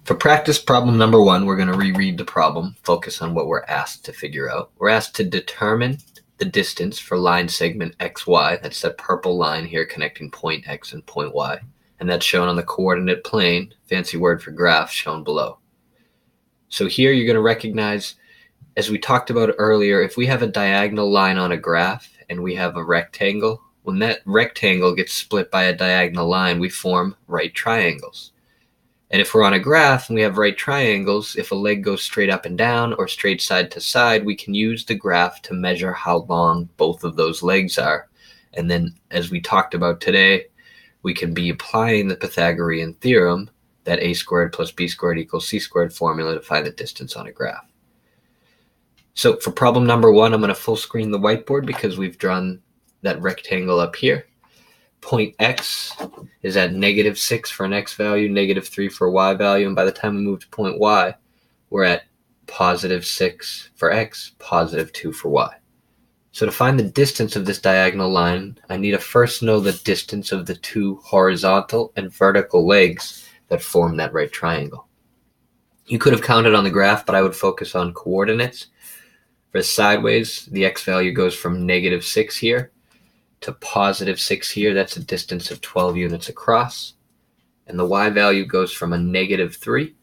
For practice problem number 1, we're going to reread the problem, focus on what we're asked to figure out. We're asked to determine the distance for line segment XY. That's that purple line here connecting point X and point Y. And that's shown on the coordinate plane, fancy word for graph, shown below. So here you're going to recognize, as we talked about earlier, if we have a diagonal line on a graph and we have a rectangle, when that rectangle gets split by a diagonal line, we form right triangles. And if we're on a graph and we have right triangles, if a leg goes straight up and down or straight side to side, we can use the graph to measure how long both of those legs are. And then, as we talked about today, we can be applying the Pythagorean theorem, that a squared plus b squared equals c squared formula, to find the distance on a graph. So for problem number 1, I'm going to full screen the whiteboard because we've drawn that rectangle up here. Point X is at -6 for an X value, -3 for a Y value, and by the time we move to point Y, we're at +6 for X, +2 for Y. So to find the distance of this diagonal line, I need to first know the distance of the two horizontal and vertical legs that form that right triangle. You could have counted on the graph, but I would focus on coordinates. For sideways, the X value goes from -6 here to +6 here. That's a distance of 12 units across. And the Y value goes from a -3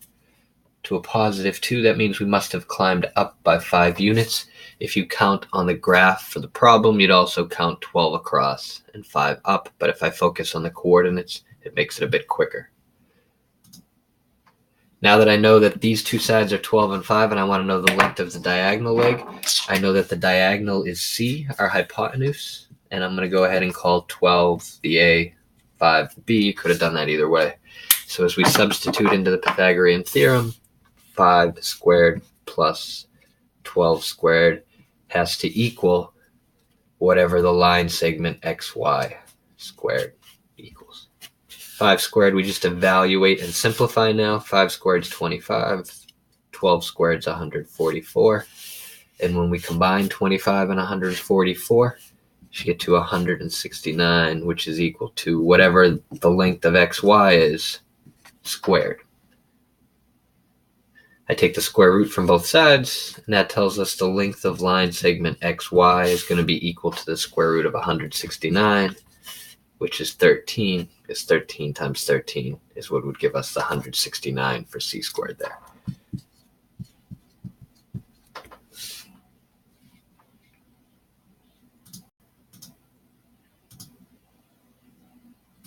to a +2. That means we must have climbed up by 5 units. If you count on the graph for the problem, you'd also count 12 across and 5 up. But if I focus on the coordinates, it makes it a bit quicker. Now that I know that these two sides are 12 and 5, and I want to know the length of the diagonal leg, I know that the diagonal is C, our hypotenuse, and I'm going to go ahead and call 12 the A, 5 the B. Could have done that either way. So as we substitute into the Pythagorean theorem, 5 squared plus 12 squared has to equal whatever the line segment XY squared equals. 5 squared, we just evaluate and simplify now. 5 squared is 25. 12 squared is 144. And when we combine 25 and 144, you get to 169, which is equal to whatever the length of XY is squared. I take the square root from both sides, and that tells us the length of line segment XY is going to be equal to the square root of 169, which is 13, because 13 times 13 is what would give us the 169 for c squared there.